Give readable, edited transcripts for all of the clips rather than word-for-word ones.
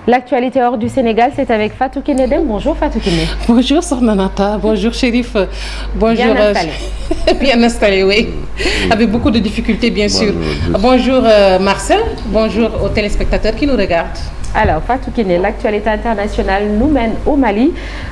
L'actualité hors du Sénégal, c'est avec Fatou Kiné Deme. Bonjour Fatou Kiné. Bonjour Sokhna Nata, bonjour Chérif. Bonjour. Bien installé. Bien installé, oui. Avec beaucoup de difficultés, bien sûr. Bonjour Marcel, bonjour aux téléspectateurs qui nous regardent. Alors, Fatou Kiné, l'actualité internationale nous mène au Mali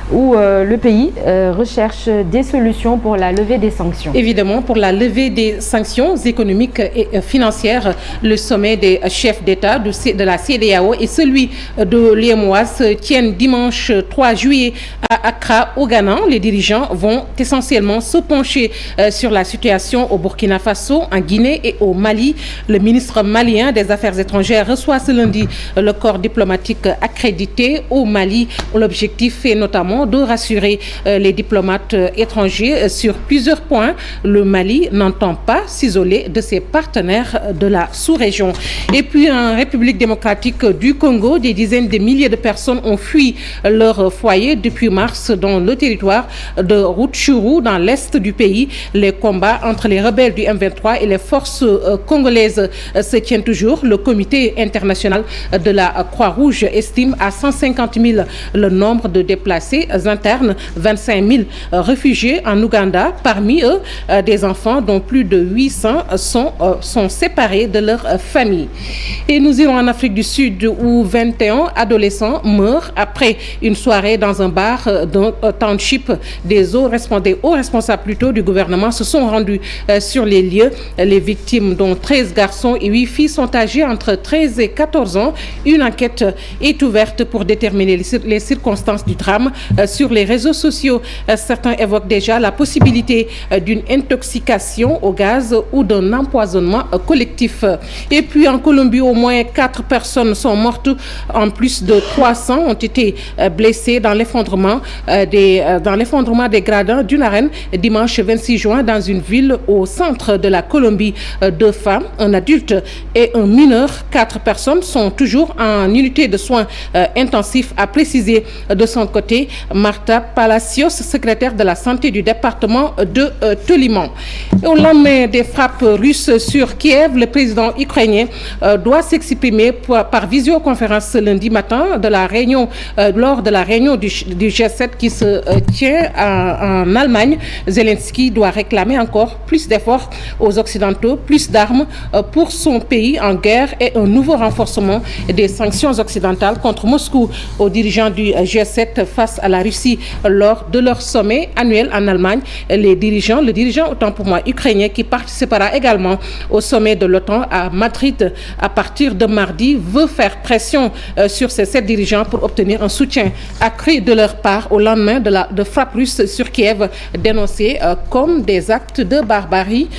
où le pays recherche des solutions pour la levée des sanctions. Évidemment, pour la levée des sanctions économiques et financières, le sommet des chefs d'État de la CEDEAO et celui de l'UEMOA se tiennent dimanche 3 juillet à Accra, au Ghana. Les dirigeants vont essentiellement se pencher sur la situation au Burkina Faso, en Guinée et au Mali. Le ministre malien des Affaires étrangères reçoit ce lundi le corps diplomatique accrédité au Mali. L'objectif est notamment de rassurer les diplomates étrangers sur plusieurs points. Le Mali n'entend pas s'isoler de ses partenaires de la sous-région. Et puis en République démocratique du Congo, des dizaines de milliers de personnes ont fui leur foyer depuis mars dans le territoire de Rutshuru, dans l'est du pays. Les combats entre les rebelles du M23 et les forces congolaises se tiennent toujours. Le comité international de la Croix-Rouge estime à 150 000 le nombre de déplacés internes, 25 000 réfugiés en Ouganda. Parmi eux, des enfants dont plus de 800 sont séparés de leur famille. Et nous irons en Afrique du Sud où 21 adolescents meurent après une soirée dans un bar d'un township. Des hauts responsables plutôt du gouvernement se sont rendus sur les lieux. Les victimes, dont 13 garçons et 8 filles, sont âgées entre 13 et 14 ans. Une enquête est ouverte pour déterminer les circonstances du drame. Sur les réseaux sociaux, certains évoquent déjà la possibilité d'une intoxication au gaz ou d'un empoisonnement collectif. Et puis en Colombie, au moins 4 personnes sont mortes. En plus de 300 ont été blessées dans l'effondrement des gradins d'une arène dimanche 26 juin dans une ville au centre de la Colombie. 2 femmes, un adulte et un mineur. 4 personnes sont toujours en unité de soins intensifs, a précisé de son côté Marta Palacios, secrétaire de la santé du département de Tolima. Au lendemain des frappes russes sur Kiev, le président ukrainien doit s'exprimer par visioconférence ce lundi matin lors de la réunion du G7 qui se tient en Allemagne. Zelensky doit réclamer encore plus d'efforts aux Occidentaux, plus d'armes pour son pays en guerre et un nouveau renforcement des sanctions occidentales contre Moscou. Aux dirigeants du G7 face à la Russie lors de leur sommet annuel en Allemagne. Le dirigeant, autant pour moi, ukrainien, qui participera également au sommet de l'OTAN à Madrid à partir de mardi, veut faire pression sur ces 7 dirigeants pour obtenir un soutien accru de leur part au lendemain de frappes russes sur Kiev, dénoncées comme des actes de barbarie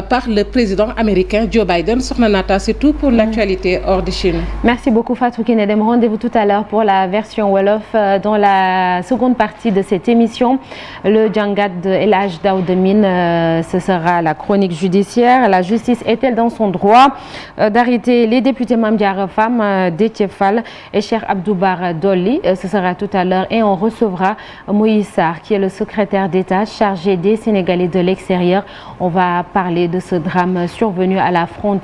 par le président américain Joe Biden. Sokhna Nata, c'est tout pour l'actualité hors de Chine. Merci beaucoup Fatou Kiné Deme. Rendez-vous tout à l'heure pour la version Wolof dans la seconde partie de cette émission. Le Djangat de El Hadj Daouda Mine, ce sera la chronique judiciaire. La justice est-elle dans son droit d'arrêter les députés Mame Diarra Fam, Déthié Fall et Cheikh Abdou Bara Dolly? Ce sera tout à l'heure et on recevra Moïse Sarr qui est le secrétaire d'État chargé des Sénégalais de l'extérieur. On va parler de ce drame survenu à la frontière